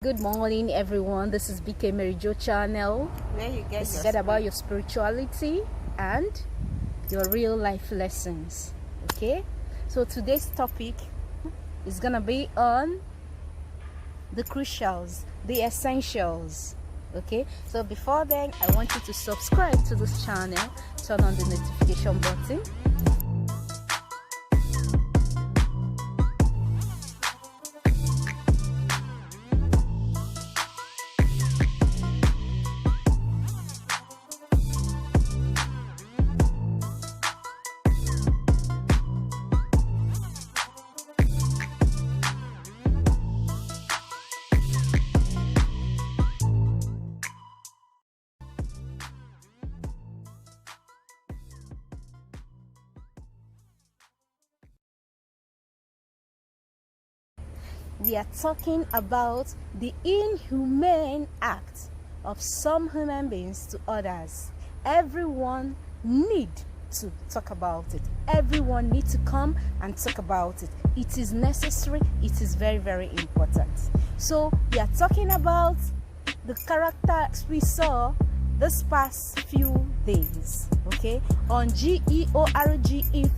Good morning, everyone. This is BK Mary Jo channel. Where you get It's about your spirituality and your real life lessons. Okay, so today's topic is gonna be on the crucials, the essentials. Okay, so before then, I want you to subscribe to this channel, turn on the notification button. We are talking about the inhumane act of some human beings to others. Everyone need to talk about it. Everyone need to come and talk about it. It is necessary. It is very, very important. So we are talking about the characters we saw this past few days. Okay, on George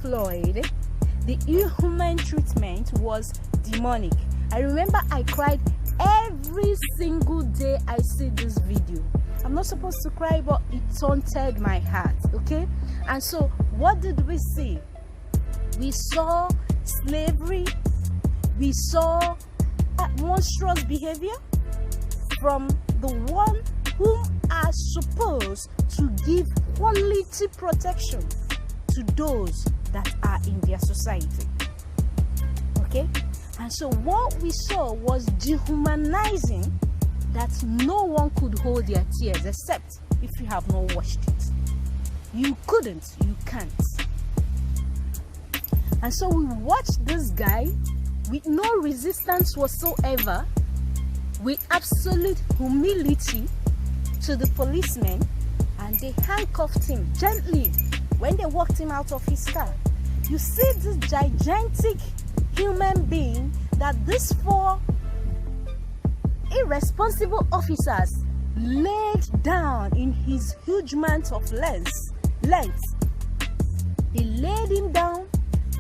Floyd, the inhumane treatment was demonic. I remember I cried every single day I see this video. I'm not supposed to cry, but it taunted my heart. Okay, and so what did we see? We saw slavery. We saw monstrous behavior from the one whom are supposed to give quality protection to those that are in their society. Okay, and so what we saw was dehumanizing, that no one could hold their tears except if you have not watched it. You couldn't, you can't. And so we watched this guy with no resistance whatsoever, with absolute humility to the policemen, and they handcuffed him gently when they walked him out of his car. You see this gigantic human being that these four irresponsible officers laid down in his huge amount of length. They laid him down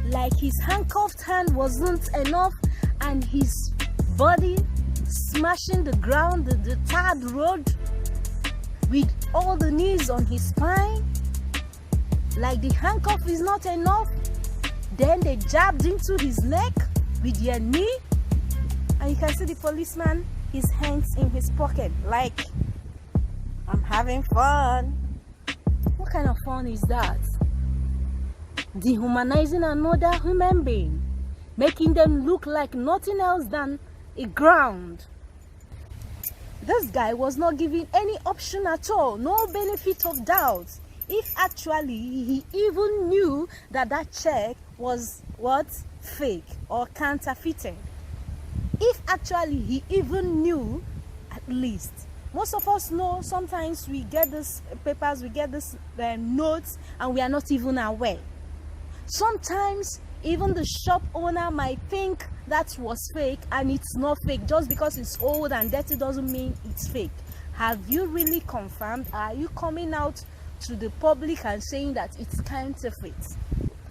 like his handcuffed hand wasn't enough, and his body smashing the ground, the tarred road, with all the knees on his spine. Like the handcuff is not enough, then they jabbed into his neck with their knee, and you can see the policeman, his hands in his pocket, like, I'm having fun. What kind of fun is that? Dehumanizing another human being, making them look like nothing else than a ground. This guy was not given any option at all, no benefit of doubt. If actually he even knew that that check was what? Fake or counterfeited. If actually he even knew, at least. Most of us know sometimes we get these papers, we get these notes, and we are not even aware. Sometimes even the shop owner might think that was fake, and it's not fake. Just because it's old and dirty doesn't mean it's fake. Have you really confirmed? Are you coming out to the public and saying that it's counterfeit?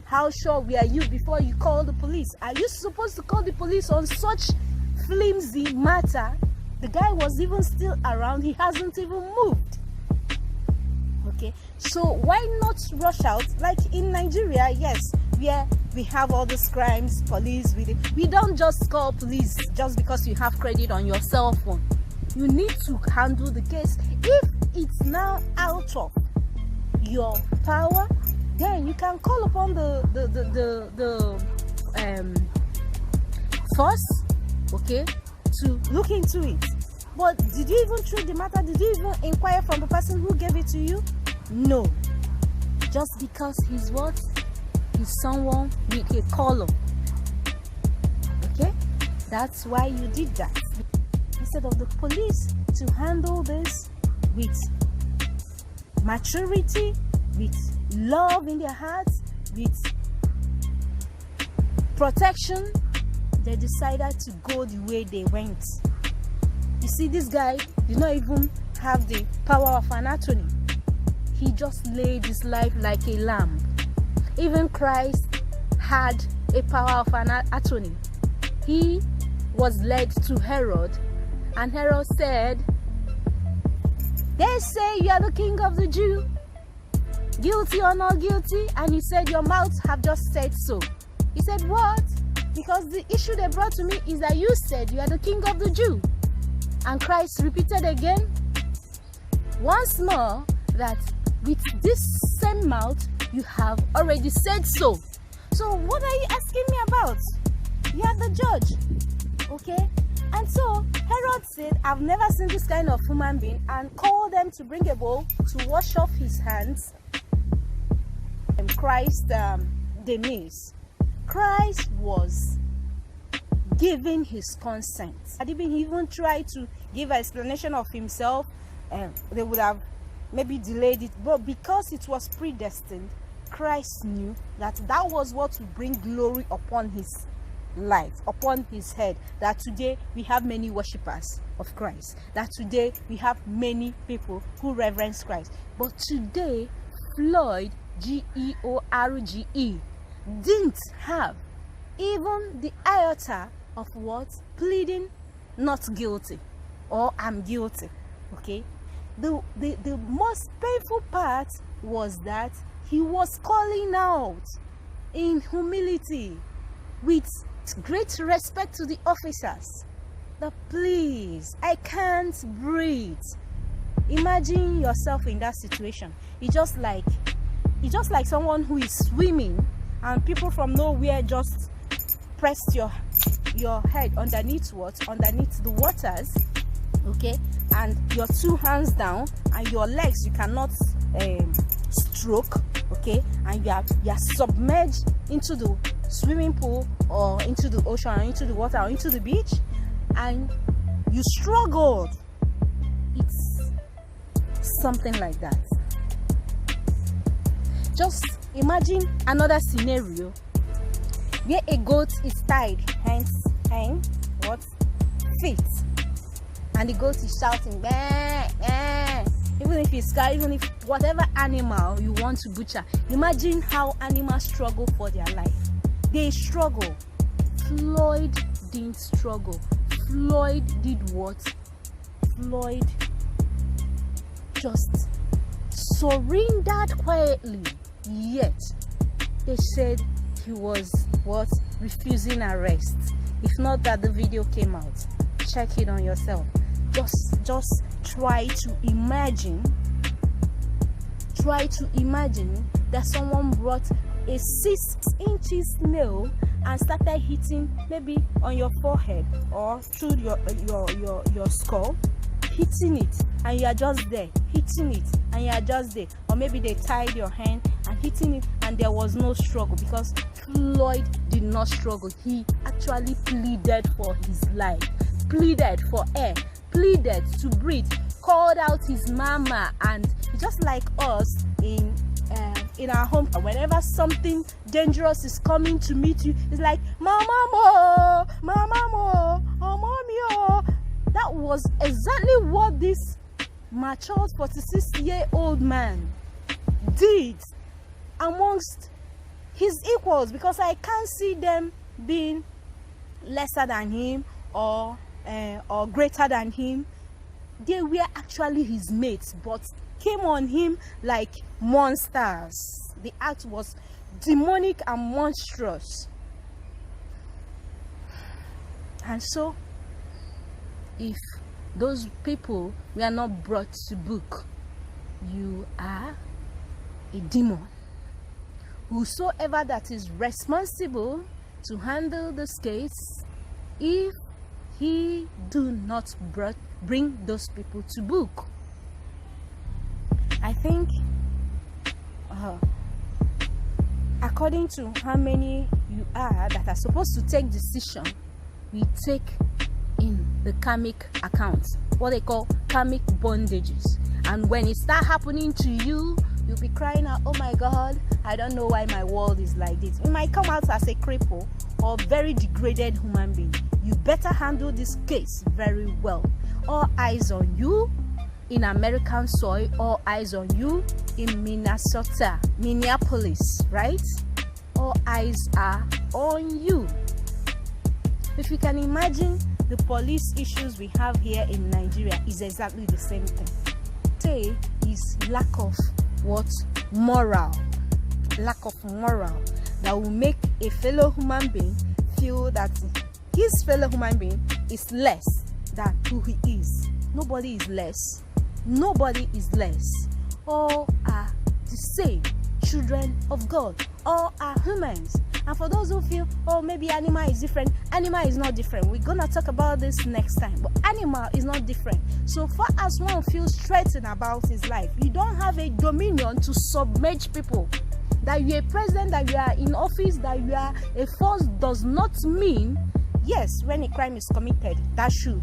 How sure were you before you call the police? Are you supposed to call the police on such flimsy matter? The guy was even still around. He hasn't even moved. Okay, so why not rush out? Like in Nigeria, yes, we have all these crimes, police. We don't just call police just because you have credit on your cell phone. You need to handle the case. If it's now out of your power, then you can call upon the force, okay, to look into it. But did you even treat the matter? Did you even inquire from the person who gave it to you? No. Just because he's what? He's someone with a color. Okay? That's why you did that. Instead of the police to handle this with maturity, with love in their hearts, with protection, they decided to go the way they went. You see, this guy did not even have the power of an attorney. He just laid his life like a lamb. Even Christ had a power of an attorney. He was led to Herod, and Herod said, "They say you are the king of the Jews. Guilty or not guilty?" And he said, "Your mouth have just said so." He said, "What? Because the issue they brought to me is that you said you are the king of the Jews." And Christ repeated again, once more, that with this same mouth you have already said so. So what are you asking me about? You are the judge, okay? And so Herod said, "I've never seen this kind of human being," and called them to bring a bowl to wash off his hands. And Christ demise. Christ was giving his consent. I didn't even try to give an explanation of himself. They would have maybe delayed it, but because it was predestined, Christ knew that that was what would bring glory upon his life, upon his head. That today we have many worshippers of Christ, that today we have many people who reverence Christ. But today Floyd, George, didn't have even the iota of what? Pleading not guilty or I'm guilty. Okay, the most painful part was that he was calling out in humility, with great respect to the officers, that please, I can't breathe. Imagine yourself in that situation. It's just like someone who is swimming and people from nowhere just pressed your head underneath the waters, okay, and your two hands down and your legs you cannot stroke, okay, and you are submerged into the swimming pool or into the ocean or into the water or into the beach, and you struggled. It's something like that. Just imagine another scenario where a goat is tied feet, and the goat is shouting, bah, bah. Even if it's car, even if whatever animal you want to butcher. Imagine how animals struggle for their life. They struggle. Floyd didn't struggle. Floyd did what? Floyd just surrendered quietly. Yet they said he was what? Refusing arrest. If not that the video came out, check it on yourself. Just try to imagine that someone brought a 6 inches nail and started hitting maybe on your forehead or through your skull, hitting it, and you are just there, hitting it, and you are just there. Or maybe they tied your hand and hitting it, and there was no struggle, because Floyd did not struggle. He actually pleaded for his life, pleaded for air, pleaded to breathe, called out his mama. And just like us in our home, whenever something dangerous is coming to meet you, it's like, mama mo, oh mommy oh. That was exactly what this mature 46-year-old man did amongst his equals, because I can't see them being lesser than him or greater than him. They were actually his mates, but came on him like monsters. The act was demonic and monstrous. And so, if those people were not brought to book, you are a demon. Whosoever that is responsible to handle this case, if he do not bring those people to book, I think according to how many you are that are supposed to take decision, we take in the karmic accounts, what they call karmic bondages. And when it start happening to you, you'll be crying out, oh my God, I don't know why my world is like this. You might come out as a cripple, or very degraded human being. You better handle this case very well. All eyes on you in American soil, all eyes on you in Minneapolis, right? All eyes are on you. If you can imagine, the police issues we have here in Nigeria is exactly the same thing. Say is lack of what? Moral. Lack of moral that will make a fellow human being feel that his fellow human being is less than who he is. Nobody is less. Nobody is less. All are the same children of God. All are humans. And for those who feel, oh, maybe animal is different, animal is not different. We're gonna talk about this next time. But animal is not different. So far as one feels threatened about his life, you don't have a dominion to submerge people. That you're a president, that you are in office, that you are a force does not mean, yes, when a crime is committed, that should,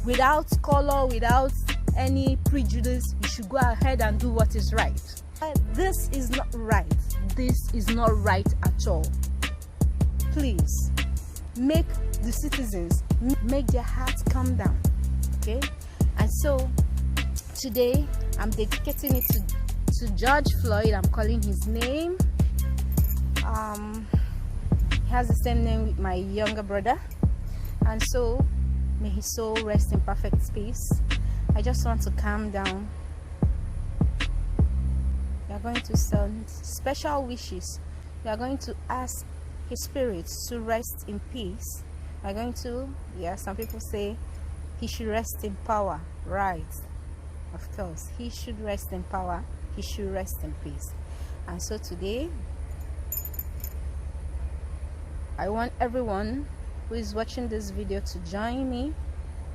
without color, without any prejudice, you should go ahead and do what is right. This is not right. This is not right at all. Please make the citizens, make their hearts calm down, okay? And so today I'm dedicating it to George Floyd. I'm calling his name. He has the same name with my younger brother, and so may his soul rest in perfect peace. I just want to calm down. We are going to send special wishes. We are going to ask his spirit to rest in peace. We are going to, yeah, some people say he should rest in power. Right, of course, he should rest in power. He should rest in peace. And so today, I want everyone who is watching this video to join me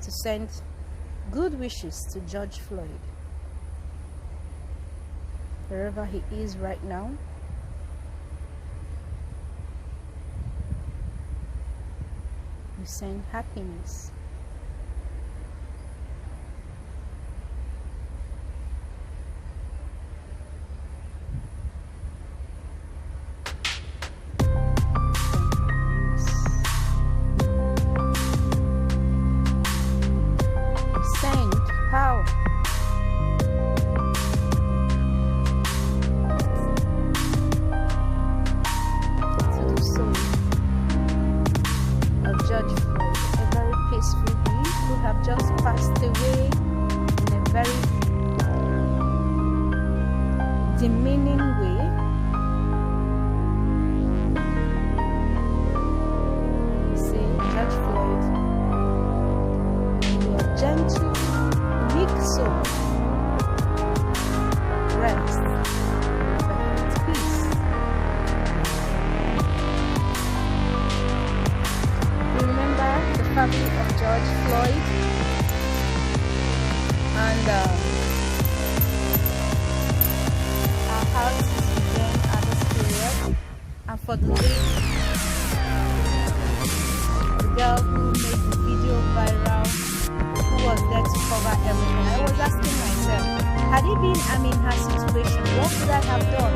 to send good wishes to George Floyd, wherever he is right now. We send happiness. Just passed away in a very demeaning way. We say, George Floyd, in your gentle, meek soul, rest in perfect peace. We remember the family of George Floyd. And our heart is with them at this period. And for the lady, the girl who made the video viral, who was there to cover everything, I was asking myself, had it been in her situation, what would I have done?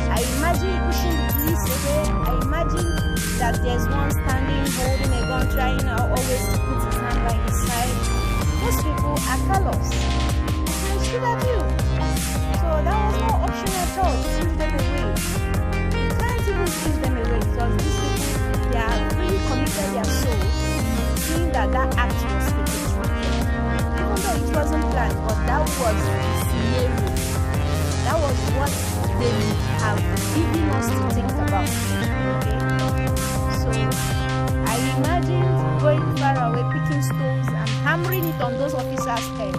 I imagine pushing the police away. I imagine that there's one standing holding a gun, trying always to put his hand by his side. Most people are callous. They shoot at you. So that was no option at all to push them away. You can't even push them away because these people, they are really committed their souls seeing that act was perpetrated. Even though it wasn't planned, but that was the scenario. That was what they have given us to think about. Okay? So I imagine going far away, picking stones and hammering it on those officers' heads.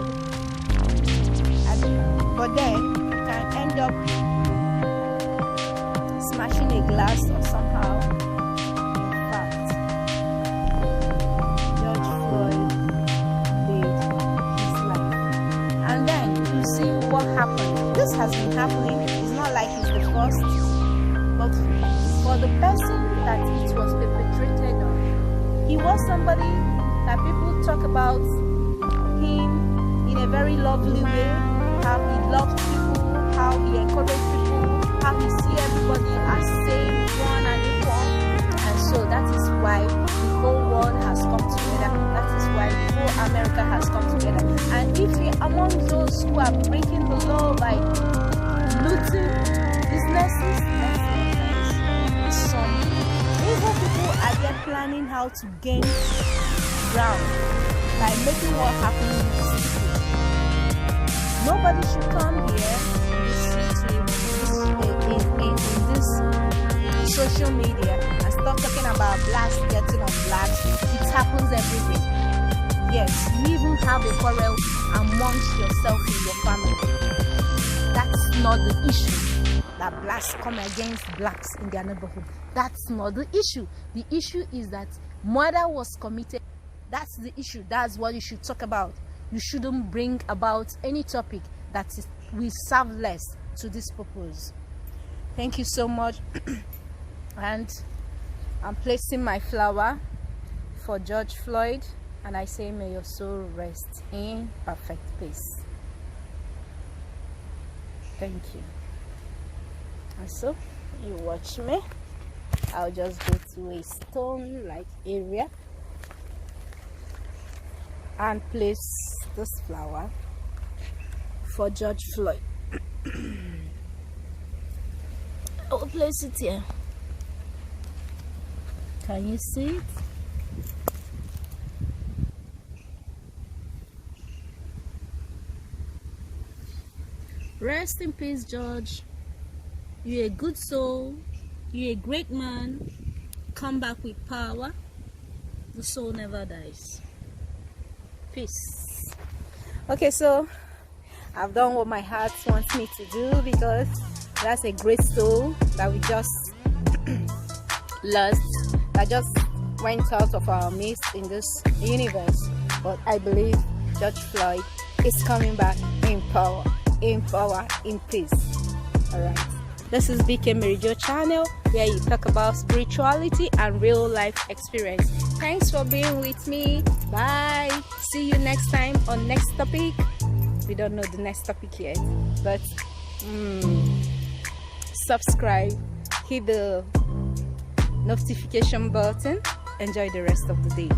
But then you can end up smashing a glass or somehow. In fact, George Floyd lived his life. And then you see what happened. This has been happening. It's not like it's the first. But for the person that it was perpetrated on, he was somebody that people talk about him in a very lovely way, how he loved people, how he encouraged people, how he see everybody as same, one and equal. And are breaking the law by looting businesses. That's not nice. Some evil people are there planning how to gain ground by making what happened in the city. Nobody should come here in this social media and stop talking about blacks getting on blacks. It happens everywhere. Yes, you even have a quarrel amongst yourself in your family. That's not the issue, that blacks come against blacks in their neighborhood. That's not the issue. The issue is that murder was committed. That's the issue. That's what you should talk about. You shouldn't bring about any topic that will serve less to this purpose. Thank you so much. And I'm placing my flower for George Floyd, and I say may your soul rest in perfect peace. Thank you. And so you watch me. I'll just go to a stone like area and place this flower for George Floyd. I will place it here. Can you see it? Rest in peace, George. You're a good soul. You're a great man. Come back with power. The soul never dies. Peace. Okay, so I've done what my heart wants me to do, because that's a great soul that we just lost, that just went out of our midst in this universe. But I believe George Floyd is coming back in power, in peace. Alright, this is BK Merijo channel, where you talk about spirituality and real life experience. Thanks for being with me. Bye. See you next time on next topic. We don't know the next topic yet, but subscribe, hit the notification button. Enjoy the rest of the day.